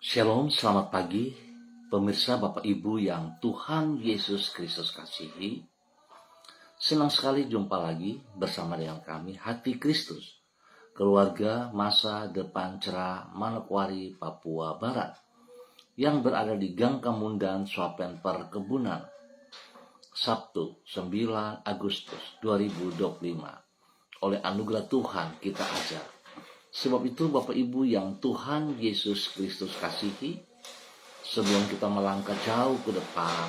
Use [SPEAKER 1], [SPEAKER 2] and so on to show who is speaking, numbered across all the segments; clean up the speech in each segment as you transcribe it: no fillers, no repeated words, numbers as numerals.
[SPEAKER 1] Shalom, selamat pagi, pemirsa Bapak Ibu yang Tuhan Yesus Kristus kasihi. Senang sekali jumpa lagi bersama dengan kami, Hati Kristus, keluarga masa depan cerah Manokwari, Papua Barat, yang berada di Gang Kemundan, Swapen Perkebunan, Sabtu 9 Agustus 2025. Oleh anugerah Tuhan kita ajar. Sebab itu Bapak Ibu yang Tuhan Yesus Kristus kasihi, sebelum kita melangkah jauh ke depan,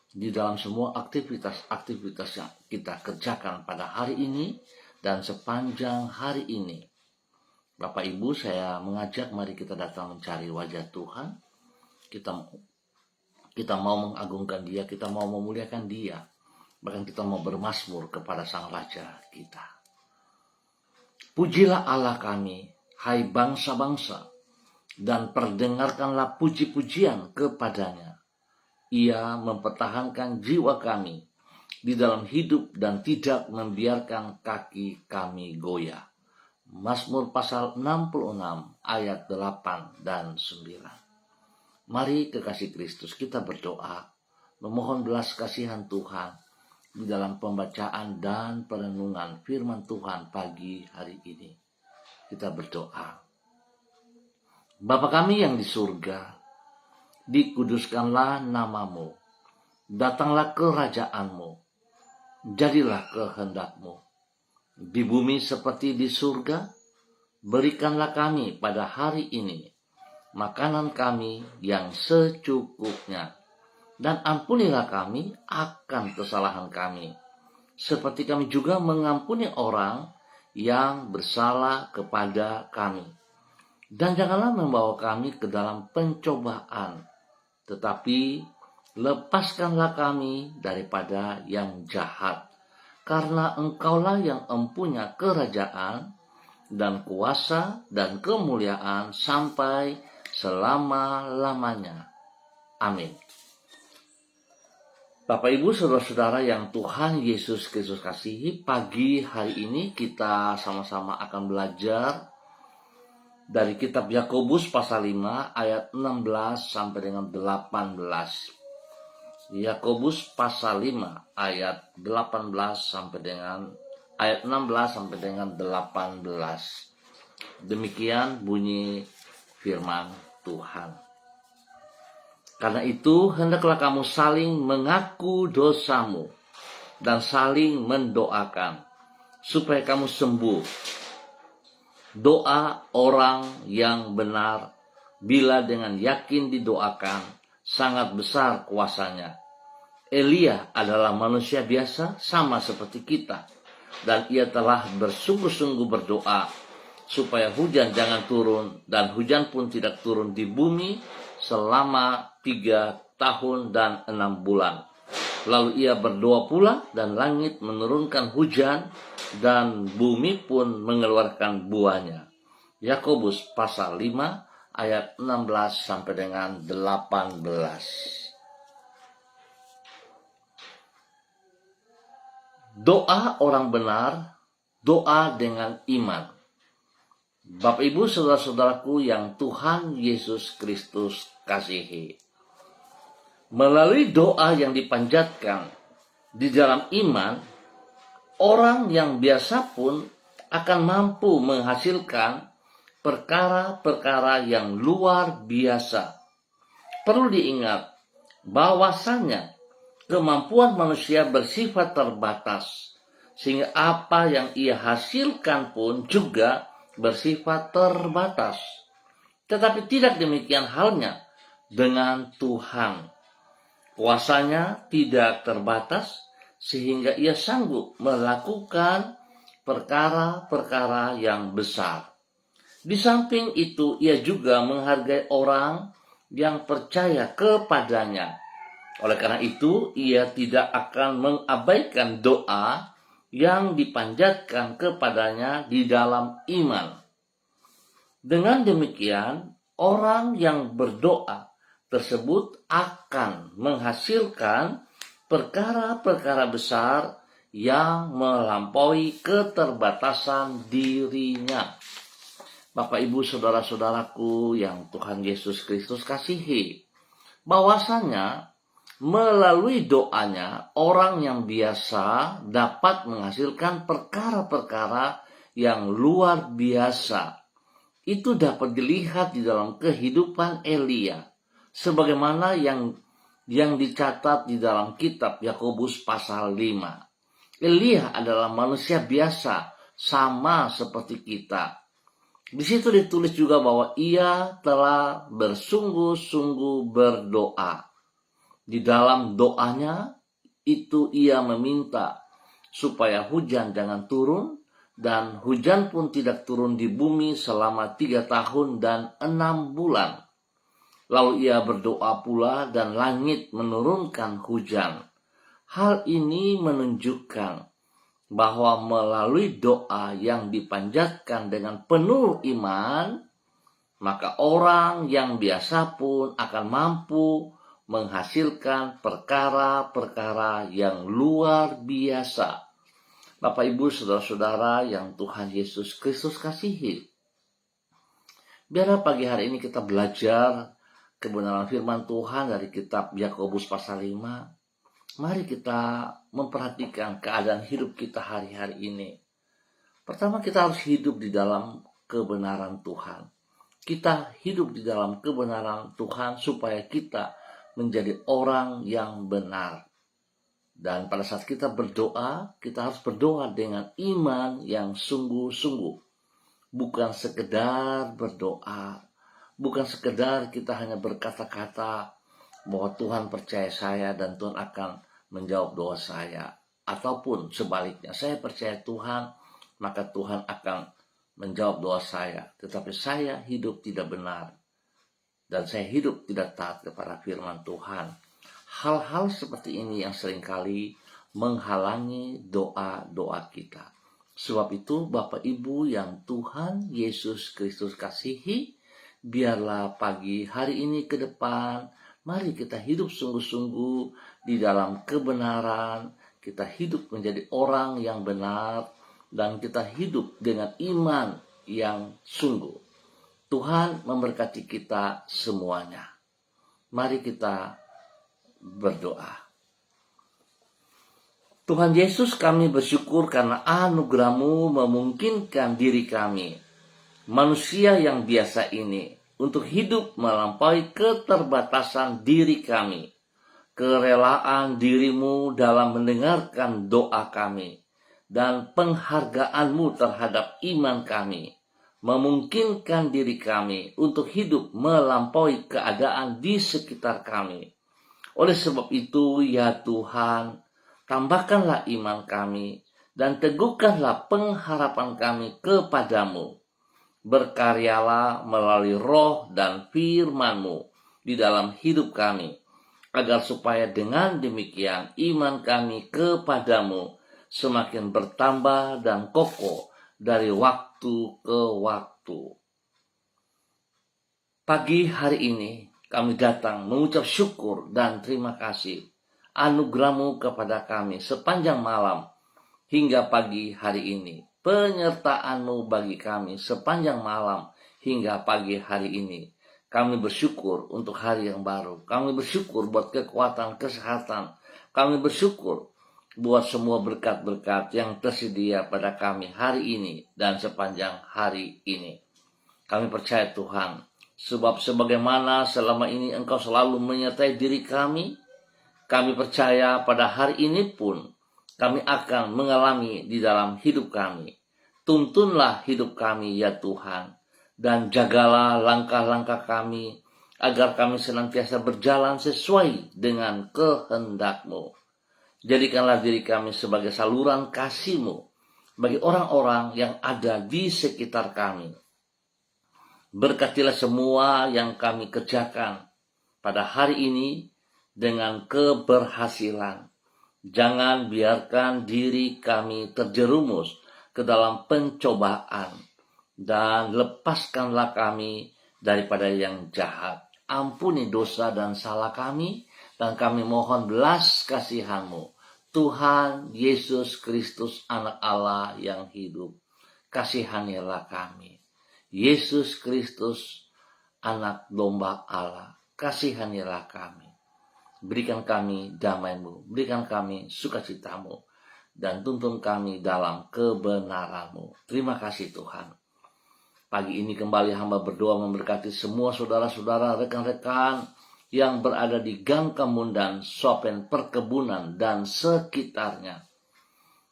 [SPEAKER 1] di dalam semua aktivitas-aktivitas yang kita kerjakan pada hari ini dan sepanjang hari ini, Bapak Ibu, saya mengajak mari kita datang mencari wajah Tuhan. Kita mau mengagungkan Dia, kita mau memuliakan Dia, bahkan kita mau bermazmur kepada Sang Raja kita. Pujilah Allah kami, hai bangsa-bangsa, dan perdengarkanlah puji-pujian kepadanya. Ia mempertahankan jiwa kami di dalam hidup dan tidak membiarkan kaki kami goyah. Mazmur pasal 66 ayat 8 dan 9. Mari kekasih Kristus kita berdoa, memohon belas kasihan Tuhan di dalam pembacaan dan perenungan firman Tuhan pagi hari ini. Kita berdoa. Bapa kami yang di surga, dikuduskanlah namamu, datanglah kerajaanmu, jadilah kehendakmu. Di bumi seperti di surga, berikanlah kami pada hari ini makanan kami yang secukupnya. Dan ampunilah kami akan kesalahan kami, seperti kami juga mengampuni orang yang bersalah kepada kami. Dan janganlah membawa kami ke dalam pencobaan, tetapi lepaskanlah kami daripada yang jahat. Karena Engkaulah yang empunya kerajaan dan kuasa dan kemuliaan sampai selama-lamanya. Amin. Bapak Ibu saudara-saudara yang Tuhan Yesus Kristus kasihi, pagi hari ini kita sama-sama akan belajar dari kitab Yakobus pasal 5 ayat 16 sampai dengan 18. Yakobus pasal 5 ayat 18 sampai dengan ayat 16 sampai dengan 18. Demikian bunyi firman Tuhan. Karena itu, hendaklah kamu saling mengaku dosamu dan saling mendoakan, supaya kamu sembuh. Doa orang yang benar, bila dengan yakin didoakan, sangat besar kuasanya. Elia adalah manusia biasa, sama seperti kita, dan ia telah bersungguh-sungguh berdoa, supaya hujan jangan turun, dan hujan pun tidak turun di bumi selama 3 tahun dan 6 bulan. Lalu ia berdoa pula, dan langit menurunkan hujan, dan bumi pun mengeluarkan buahnya. Yakobus pasal 5 ayat 16 sampai dengan 18. Doa orang benar, doa dengan iman. Bapak Ibu saudara-saudaraku yang Tuhan Yesus Kristus kasihi. Melalui doa yang dipanjatkan di dalam iman, orang yang biasa pun akan mampu menghasilkan perkara-perkara yang luar biasa. Perlu diingat bahwasanya kemampuan manusia bersifat terbatas, sehingga apa yang ia hasilkan pun juga bersifat terbatas. Tetapi tidak demikian halnya dengan Tuhan. Kuasanya tidak terbatas, sehingga ia sanggup melakukan perkara-perkara yang besar. Di samping itu, ia juga menghargai orang yang percaya kepadanya. Oleh karena itu, ia tidak akan mengabaikan doa yang dipanjatkan kepadanya di dalam iman. Dengan demikian, orang yang berdoa tersebut akan menghasilkan perkara-perkara besar yang melampaui keterbatasan dirinya. Bapak Ibu saudara-saudaraku yang Tuhan Yesus Kristus kasihi, bahwasanya melalui doanya orang yang biasa dapat menghasilkan perkara-perkara yang luar biasa. Itu dapat dilihat di dalam kehidupan Elia, sebagaimana yang dicatat di dalam kitab Yakobus pasal 5. Elia adalah manusia biasa, sama seperti kita. Di situ ditulis juga bahwa ia telah bersungguh-sungguh berdoa. Di dalam doanya itu ia meminta supaya hujan jangan turun, dan hujan pun tidak turun di bumi selama 3 tahun dan 6 bulan. Lalu ia berdoa pula dan langit menurunkan hujan. Hal ini menunjukkan bahwa melalui doa yang dipanjatkan dengan penuh iman, maka orang yang biasa pun akan mampu menghasilkan perkara-perkara yang luar biasa. Bapak Ibu saudara-saudara yang Tuhan Yesus Kristus kasihi, biarlah pagi hari ini kita belajar kebenaran firman Tuhan dari kitab Yakobus pasal 5. Mari kita memperhatikan keadaan hidup kita hari-hari ini. Pertama, kita harus hidup di dalam kebenaran Tuhan. Kita hidup di dalam kebenaran Tuhan supaya kita menjadi orang yang benar. Dan pada saat kita berdoa, kita harus berdoa dengan iman yang sungguh-sungguh. Bukan sekedar berdoa, bukan sekedar kita hanya berkata-kata bahwa Tuhan percaya saya dan Tuhan akan menjawab doa saya. Ataupun sebaliknya, saya percaya Tuhan, maka Tuhan akan menjawab doa saya. Tetapi saya hidup tidak benar, dan saya hidup tidak taat kepada firman Tuhan. Hal-hal seperti ini yang seringkali menghalangi doa-doa kita. Sebab itu Bapak Ibu yang Tuhan Yesus Kristus kasihi, biarlah pagi hari ini ke depan, mari kita hidup sungguh-sungguh di dalam kebenaran, kita hidup menjadi orang yang benar, dan kita hidup dengan iman yang sungguh. Tuhan memberkati kita semuanya. Mari kita berdoa. Tuhan Yesus, kami bersyukur karena anugerah-Mu memungkinkan diri kami, manusia yang biasa ini, untuk hidup melampaui keterbatasan diri kami. Kerelaan diri-Mu dalam mendengarkan doa kami, dan penghargaan-Mu terhadap iman kami, memungkinkan diri kami untuk hidup melampaui keadaan di sekitar kami. Oleh sebab itu, ya Tuhan, tambahkanlah iman kami, dan teguhkanlah pengharapan kami kepadamu. Berkaryalah melalui roh dan firman-Mu di dalam hidup kami, agar supaya dengan demikian iman kami kepadamu semakin bertambah dan kokoh dari waktu ke waktu. Pagi hari ini kami datang mengucap syukur dan terima kasih anugerah-Mu kepada kami sepanjang malam hingga pagi hari ini. Penyertaan-Mu bagi kami sepanjang malam hingga pagi hari ini. Kami bersyukur untuk hari yang baru. Kami bersyukur buat kekuatan, kesehatan. Kami bersyukur buat semua berkat-berkat yang tersedia pada kami hari ini dan sepanjang hari ini. Kami percaya Tuhan, sebab sebagaimana selama ini Engkau selalu menyertai diri kami percaya pada hari ini pun kami akan mengalami di dalam hidup kami. Tuntunlah hidup kami ya Tuhan, dan jagalah langkah-langkah kami, agar kami senantiasa berjalan sesuai dengan kehendak-Mu. Jadikanlah diri kami sebagai saluran kasih-Mu bagi orang-orang yang ada di sekitar kami. Berkatilah semua yang kami kerjakan pada hari ini dengan keberhasilan. Jangan biarkan diri kami terjerumus ke dalam pencobaan, dan lepaskanlah kami daripada yang jahat. Ampuni dosa dan salah kami, dan kami mohon belas kasihan-Mu. Tuhan Yesus Kristus, Anak Allah yang hidup, kasihanilah kami. Yesus Kristus, anak domba Allah, kasihanilah kami. Berikan kami damai-Mu, berikan kami sukacita-Mu, dan tuntun kami dalam kebenaran-Mu. Terima kasih Tuhan. Pagi ini kembali hamba berdoa memberkati semua saudara-saudara, rekan-rekan yang berada di Gang Kemundan, Sopen, Perkebunan, dan sekitarnya.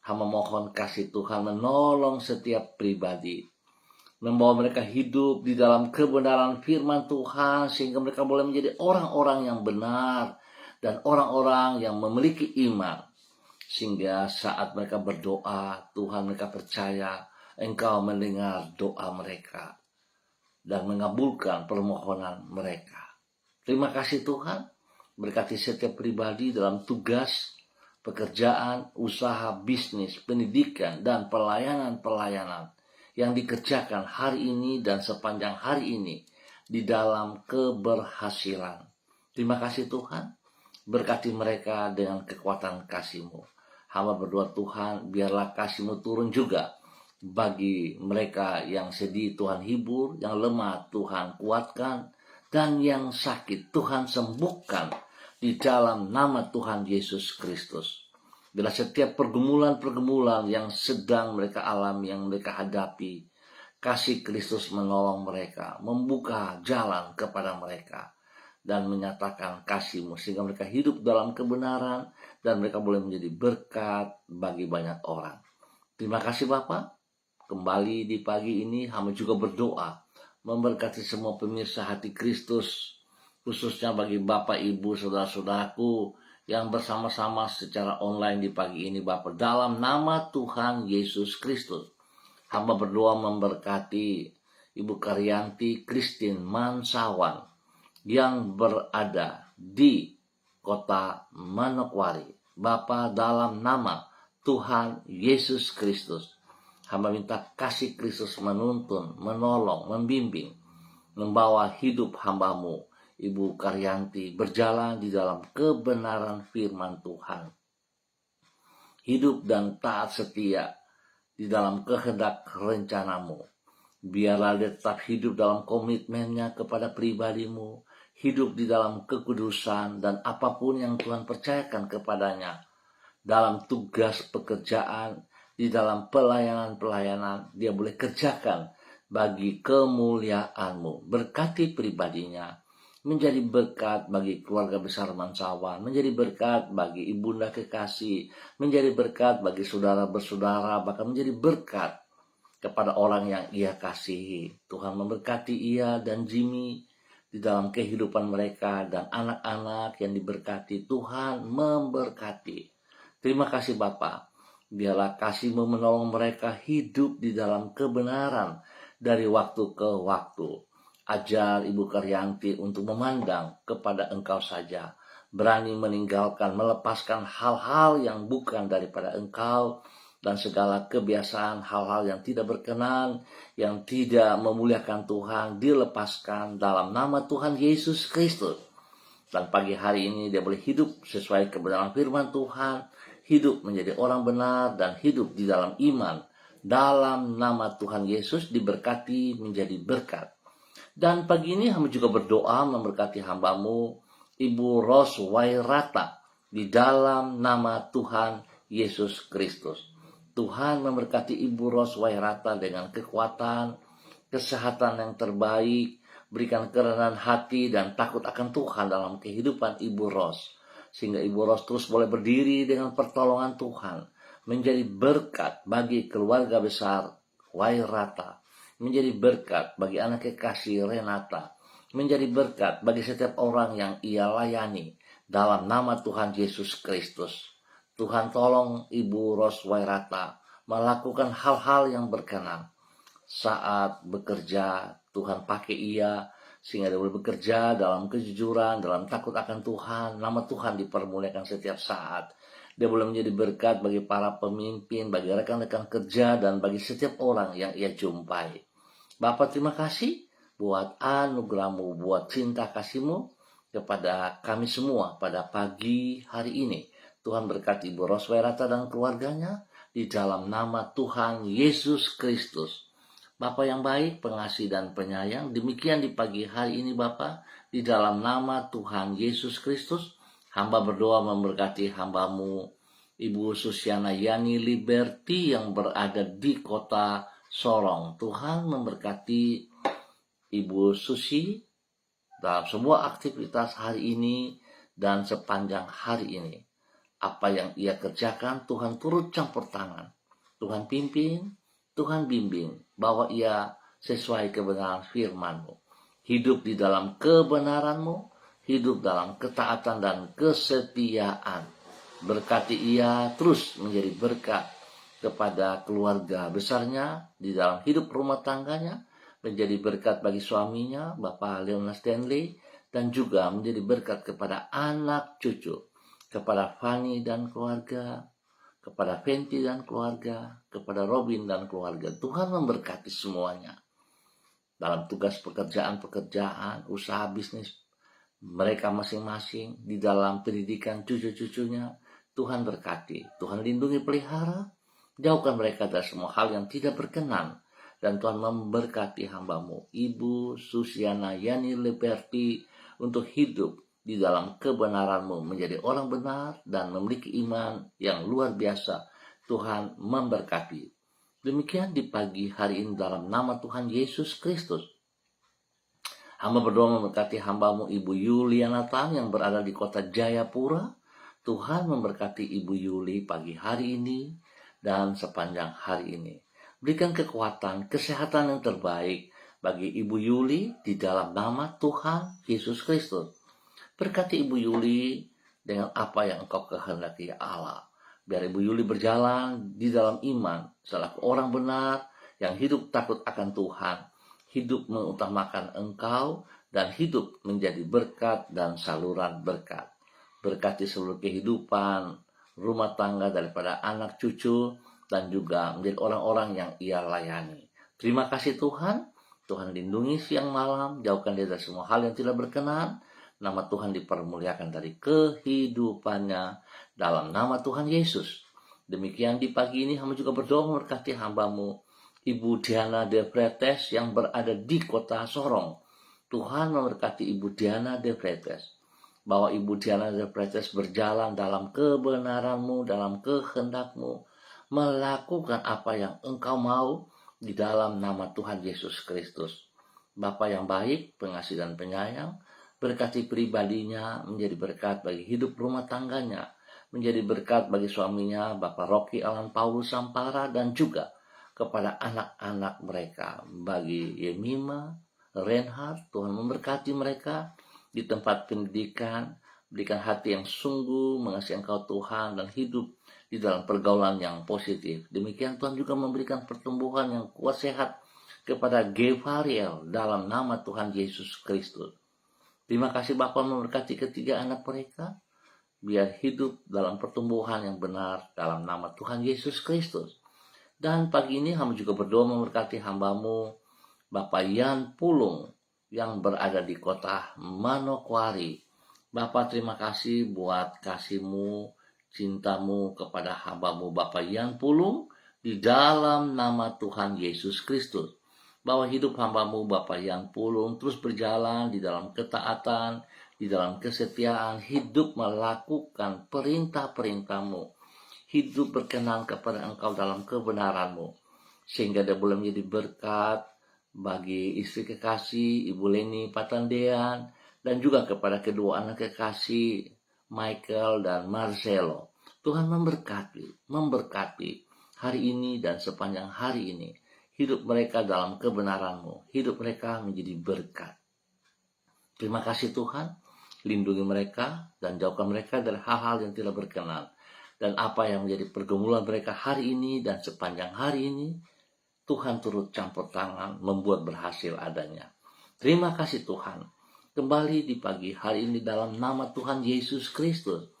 [SPEAKER 1] Hamba mohon kasih Tuhan menolong setiap pribadi, membawa mereka hidup di dalam kebenaran firman Tuhan, sehingga mereka boleh menjadi orang-orang yang benar dan orang-orang yang memiliki iman. Sehingga saat mereka berdoa, Tuhan, mereka percaya Engkau mendengar doa mereka dan mengabulkan permohonan mereka. Terima kasih Tuhan, berkati setiap pribadi dalam tugas, pekerjaan, usaha, bisnis, pendidikan, dan pelayanan-pelayanan yang dikerjakan hari ini dan sepanjang hari ini di dalam keberhasilan. Terima kasih Tuhan, berkati mereka dengan kekuatan kasih-Mu. Hamba berdoa Tuhan, biarlah kasih-Mu turun juga bagi mereka yang sedih Tuhan hibur, yang lemah Tuhan kuatkan, dan yang sakit Tuhan sembuhkan di dalam nama Tuhan Yesus Kristus. Bila setiap pergumulan-pergumulan yang sedang mereka alami, yang mereka hadapi, kasih Kristus menolong mereka, membuka jalan kepada mereka, dan menyatakan kasih-Mu, sehingga mereka hidup dalam kebenaran, dan mereka boleh menjadi berkat bagi banyak orang. Terima kasih Bapak. Kembali di pagi ini hamba juga berdoa memberkati semua pemirsa Hati Kristus, khususnya bagi Bapak, Ibu, saudara-saudaraku yang bersama-sama secara online di pagi ini Bapak. Dalam nama Tuhan Yesus Kristus, hamba berdoa memberkati Ibu Karyanti Christine Mansawan yang berada di kota Manokwari. Bapa, dalam nama Tuhan Yesus Kristus, hamba minta kasih Kristus menuntun, menolong, membimbing, membawa hidup hamba-Mu, Ibu Karyanti, berjalan di dalam kebenaran firman Tuhan. Hidup dan taat setia di dalam kehendak rencana-Mu. Biarlah dia tetap hidup dalam komitmennya kepada pribadi-Mu, hidup di dalam kekudusan dan apapun yang Tuhan percayakan kepadanya, dalam tugas pekerjaan, di dalam pelayanan-pelayanan, dia boleh kerjakan bagi kemuliaan-Mu. Berkati pribadinya, menjadi berkat bagi keluarga besar Mansawan, menjadi berkat bagi ibunda kekasih, menjadi berkat bagi saudara bersaudara, bahkan menjadi berkat kepada orang yang ia kasihi. Tuhan memberkati ia dan Jimmy di dalam kehidupan mereka, dan anak-anak yang diberkati. Tuhan memberkati. Terima kasih Bapak. Biarlah kasih-Mu menolong mereka hidup di dalam kebenaran dari waktu ke waktu. Ajar Ibu Karyanti untuk memandang kepada Engkau saja, berani meninggalkan, melepaskan hal-hal yang bukan daripada Engkau, dan segala kebiasaan hal-hal yang tidak berkenan, yang tidak memuliakan Tuhan, dilepaskan dalam nama Tuhan Yesus Kristus. Dan pagi hari ini dia boleh hidup sesuai kebenaran firman Tuhan, hidup menjadi orang benar, dan hidup di dalam iman. Dalam nama Tuhan Yesus diberkati menjadi berkat. Dan pagi ini hamba juga berdoa memberkati hamba-Mu, Ibu Ros Wairata, di dalam nama Tuhan Yesus Kristus. Tuhan memberkati Ibu Ros Wairata dengan kekuatan, kesehatan yang terbaik, berikan kerendahan hati dan takut akan Tuhan dalam kehidupan Ibu Ros, sehingga Ibu Ros terus boleh berdiri dengan pertolongan Tuhan, menjadi berkat bagi keluarga besar Wairata, menjadi berkat bagi anak kekasih Renata, menjadi berkat bagi setiap orang yang ia layani dalam nama Tuhan Yesus Kristus. Tuhan tolong Ibu Ros Wairata melakukan hal-hal yang berkenan saat bekerja. Tuhan pakai ia sehingga dia boleh bekerja dalam kejujuran, dalam takut akan Tuhan. Nama Tuhan dipermuliakan setiap saat. Dia boleh menjadi berkat bagi para pemimpin, bagi rekan-rekan kerja, dan bagi setiap orang yang ia jumpai. Bapa, terima kasih buat anugerah-Mu, buat cinta kasih-Mu kepada kami semua pada pagi hari ini. Tuhan berkati Ibu Ros Wairata dan keluarganya di dalam nama Tuhan Yesus Kristus. Bapa yang baik, pengasih dan penyayang, demikian di pagi hari ini Bapa, di dalam nama Tuhan Yesus Kristus, hamba berdoa memberkati hambamu, Ibu Susiana Yani Liberty yang berada di kota Sorong. Tuhan memberkati Ibu Susi dalam semua aktivitas hari ini dan sepanjang hari ini. Apa yang ia kerjakan, Tuhan turut campur tangan. Tuhan pimpin, Tuhan bimbing, bahwa ia sesuai kebenaran firman-Mu. Hidup di dalam kebenaran-Mu, hidup dalam ketaatan dan kesetiaan. Berkati ia terus menjadi berkat kepada keluarga besarnya, di dalam hidup rumah tangganya, menjadi berkat bagi suaminya, Bapak Leona Stanley, dan juga menjadi berkat kepada anak cucu, kepada Fanny dan keluarga, kepada Fenty dan keluarga, kepada Robin dan keluarga. Tuhan memberkati semuanya dalam tugas pekerjaan, usaha bisnis mereka masing-masing, di dalam pendidikan cucu-cucunya. Tuhan berkati, Tuhan lindungi, pelihara, jauhkan mereka dari semua hal yang tidak berkenan. Dan Tuhan memberkati hambamu, Ibu Susiana Yani Liberty, untuk hidup di dalam kebenaran-Mu, menjadi orang benar dan memiliki iman yang luar biasa. Tuhan memberkati. Demikian di pagi hari ini dalam nama Tuhan Yesus Kristus. Hamba berdoa memberkati hambamu Ibu Yuliana Tan yang berada di kota Jayapura. Tuhan memberkati Ibu Yuli pagi hari ini dan sepanjang hari ini. Berikan kekuatan, kesehatan yang terbaik bagi Ibu Yuli di dalam nama Tuhan Yesus Kristus. Berkati Ibu Yuli dengan apa yang Engkau kehendaki, ya Allah. Biar Ibu Yuli berjalan di dalam iman selaku orang benar yang hidup takut akan Tuhan, hidup mengutamakan Engkau, dan hidup menjadi berkat dan saluran berkat. Berkati seluruh kehidupan rumah tangga daripada anak cucu, dan juga menjadi orang-orang yang ia layani. Terima kasih Tuhan. Tuhan lindungi siang malam, jauhkan dia dari semua hal yang tidak berkenan. Nama Tuhan dipermuliakan dari kehidupannya dalam nama Tuhan Yesus. Demikian di pagi ini hamba juga berdoa memberkati hambamu Ibu Diana De Fretes yang berada di kota Sorong. Tuhan memberkati Ibu Diana De Fretes, bahwa Ibu Diana De Fretes berjalan dalam kebenaran-Mu, dalam kehendak-Mu, melakukan apa yang Engkau mau di dalam nama Tuhan Yesus Kristus. Bapa yang baik, pengasih dan penyayang, berkati pribadinya menjadi berkat bagi hidup rumah tangganya, menjadi berkat bagi suaminya Bapak Rocky Alan Paulus Sampara, dan juga kepada anak-anak mereka, bagi Yemima, Reinhard. Tuhan memberkati mereka di tempat pendidikan, berikan hati yang sungguh mengasihi Engkau Tuhan, dan hidup di dalam pergaulan yang positif. Demikian Tuhan juga memberikan pertumbuhan yang kuat sehat kepada Gevariel dalam nama Tuhan Yesus Kristus. Terima kasih Bapa memberkati ketiga anak mereka, biar hidup dalam pertumbuhan yang benar dalam nama Tuhan Yesus Kristus. Dan pagi ini hamba juga berdoa memberkati hambamu Bapak Yan Pulung yang berada di kota Manokwari. Bapak, terima kasih buat kasih-Mu, cinta-Mu kepada hambamu Bapak Yan Pulung di dalam nama Tuhan Yesus Kristus. Bahwa hidup hambamu Bapak Yan Pulung terus berjalan di dalam ketaatan, di dalam kesetiaan, hidup melakukan perintah-perintah-Mu, hidup berkenan kepada Engkau dalam kebenaran-Mu, sehingga dia boleh menjadi berkat bagi istri kekasih Ibu Leni Patandean, dan juga kepada kedua anak kekasih Michael dan Marcelo. Tuhan memberkati hari ini dan sepanjang hari ini. Hidup mereka dalam kebenaran-Mu, hidup mereka menjadi berkat. Terima kasih Tuhan, lindungi mereka dan jauhkan mereka dari hal-hal yang tidak berkenan. Dan apa yang menjadi pergumulan mereka hari ini dan sepanjang hari ini, Tuhan turut campur tangan membuat berhasil adanya. Terima kasih Tuhan. Kembali di pagi hari ini dalam nama Tuhan Yesus Kristus,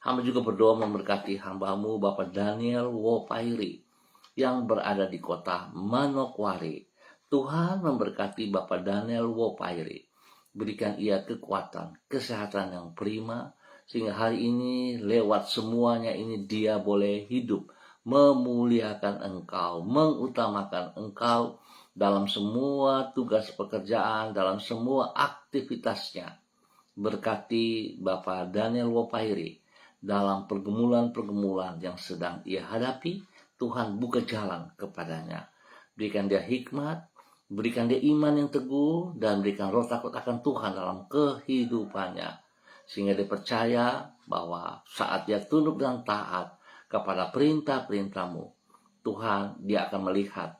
[SPEAKER 1] hamba juga berdoa memberkati hamba-Mu Bapak Daniel Wopairi yang berada di kota Manokwari. Tuhan memberkati Bapak Daniel Wopairi. Berikan ia kekuatan, kesehatan yang prima, sehingga hari ini lewat semuanya ini dia boleh hidup memuliakan Engkau, mengutamakan Engkau, dalam semua tugas pekerjaan, dalam semua aktivitasnya. Berkati Bapak Daniel Wopairi dalam pergumulan-pergumulan yang sedang ia hadapi. Tuhan buka jalan kepadanya. Berikan dia hikmat, berikan dia iman yang teguh, dan berikan roh takut akan Tuhan dalam kehidupannya. Sehingga dia percaya bahwa saat dia tunduk dan taat kepada perintah-perintah-Mu, Tuhan, dia akan melihat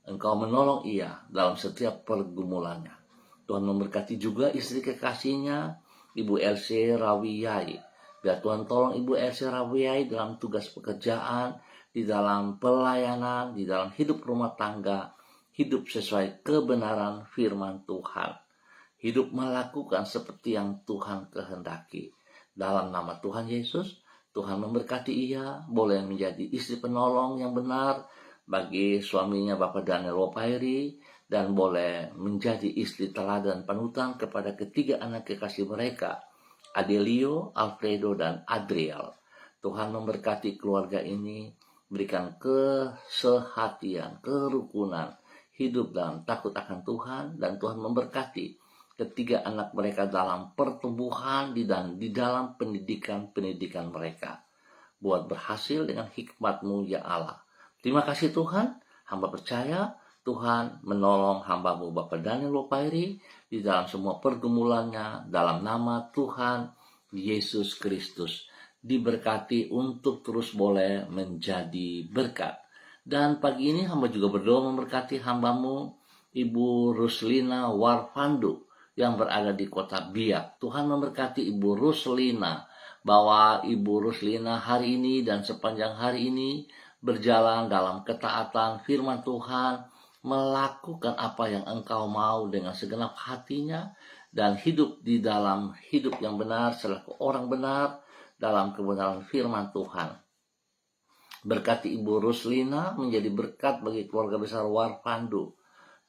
[SPEAKER 1] Engkau menolong ia dalam setiap pergumulannya. Tuhan memberkati juga istri kekasihnya, Ibu Elsie Rawiyai. Biar Tuhan tolong Ibu Elsie Rawiyai dalam tugas pekerjaan, di dalam pelayanan, di dalam hidup rumah tangga, hidup sesuai kebenaran firman Tuhan. Hidup melakukan seperti yang Tuhan kehendaki. Dalam nama Tuhan Yesus, Tuhan memberkati ia, boleh menjadi istri penolong yang benar bagi suaminya Bapak Daniel Wopairi, dan boleh menjadi istri teladan panutan kepada ketiga anak kekasih mereka, Adelio, Alfredo, dan Adriel. Tuhan memberkati keluarga ini, berikan kesehatian, kerukunan, hidup dalam takut akan Tuhan, dan Tuhan memberkati ketiga anak mereka dalam pertumbuhan di dalam pendidikan mereka. Buat berhasil dengan hikmat-Mu ya Allah. Terima kasih Tuhan, hamba percaya Tuhan menolong hamba-Mu Bapak Daniel Wopairi di dalam semua pergumulannya, dalam nama Tuhan Yesus Kristus. Diberkati untuk terus boleh menjadi berkat. Dan pagi ini hamba juga berdoa memberkati hamba-Mu Ibu Ruslina Warfandu yang berada di kota Biak. Tuhan memberkati Ibu Ruslina, bahwa Ibu Ruslina hari ini dan sepanjang hari ini berjalan dalam ketaatan firman Tuhan, melakukan apa yang Engkau mau dengan segenap hatinya, dan hidup di dalam hidup yang benar selaku orang benar dalam kebenaran firman Tuhan. Berkati Ibu Ruslina menjadi berkat bagi keluarga besar Warpandu.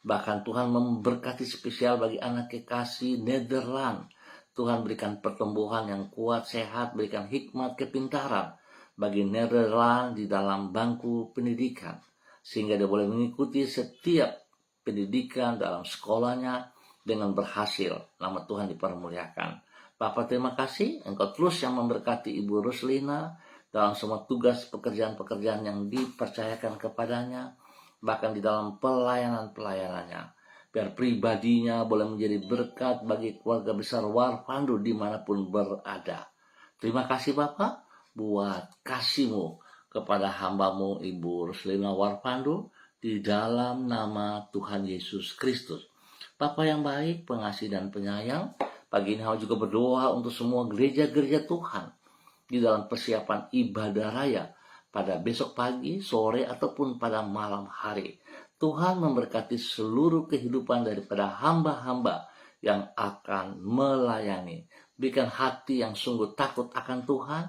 [SPEAKER 1] Bahkan Tuhan memberkati spesial bagi anak kekasih Nederland. Tuhan berikan pertumbuhan yang kuat, sehat, berikan hikmat, kepintaran bagi Nederland di dalam bangku pendidikan, sehingga dia boleh mengikuti setiap pendidikan dalam sekolahnya dengan berhasil. Nama Tuhan dipermuliakan. Bapak terima kasih, Engkau terus yang memberkati Ibu Ruslina dalam semua tugas pekerjaan-pekerjaan yang dipercayakan kepadanya, bahkan di dalam pelayanan-pelayanannya. Biar pribadinya boleh menjadi berkat bagi keluarga besar Warpandu dimanapun berada. Terima kasih Bapak buat kasih-Mu kepada hamba-Mu Ibu Ruslina Warpandu di dalam nama Tuhan Yesus Kristus. Bapak yang baik, pengasih dan penyayang, pagi ini hamba juga berdoa untuk semua gereja-gereja Tuhan di dalam persiapan ibadah raya pada besok pagi, sore, ataupun pada malam hari. Tuhan memberkati seluruh kehidupan daripada hamba-hamba yang akan melayani. Berikan hati yang sungguh takut akan Tuhan,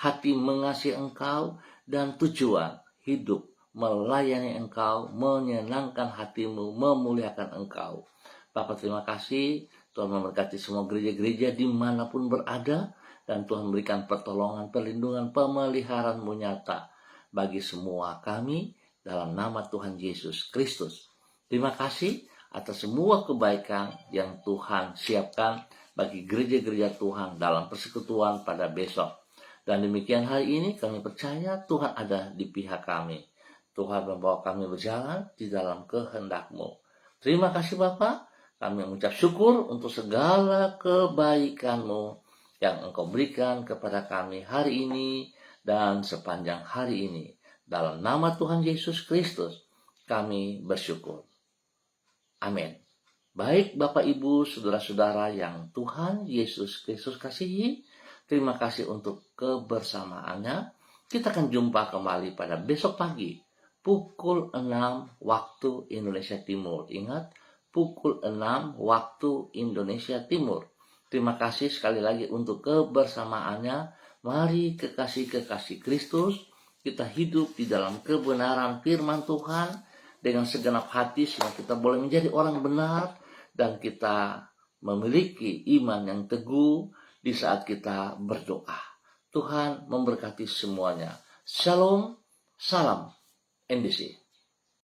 [SPEAKER 1] hati mengasihi Engkau, dan tujuan hidup melayani Engkau, menyenangkan hatimu, memuliakan Engkau. Bapak terima kasih, Tuhan memberkati semua gereja-gereja dimanapun berada, dan Tuhan berikan pertolongan, perlindungan, pemeliharaan-Mu nyata bagi semua kami, dalam nama Tuhan Yesus Kristus. Terima kasih atas semua kebaikan yang Tuhan siapkan bagi gereja-gereja Tuhan dalam persekutuan pada besok. Dan demikian hari ini kami percaya Tuhan ada di pihak kami. Tuhan membawa kami berjalan di dalam kehendak-Mu. Terima kasih Bapa, kami mengucap syukur untuk segala kebaikan-Mu yang Engkau berikan kepada kami hari ini dan sepanjang hari ini. Dalam nama Tuhan Yesus Kristus, kami bersyukur. Amin. Baik Bapak Ibu, Saudara-saudara yang Tuhan Yesus Kristus kasihi, terima kasih untuk kebersamaannya. Kita akan jumpa kembali pada besok pagi, pukul 6 waktu Indonesia Timur. Ingat, pukul 6 waktu Indonesia Timur. Terima kasih sekali lagi untuk kebersamaannya. Mari kekasih-kekasih Kristus, kita hidup di dalam kebenaran firman Tuhan dengan segenap hati sehingga kita boleh menjadi orang benar dan kita memiliki iman yang teguh di saat kita berdoa. Tuhan memberkati semuanya. Shalom, salam NDC.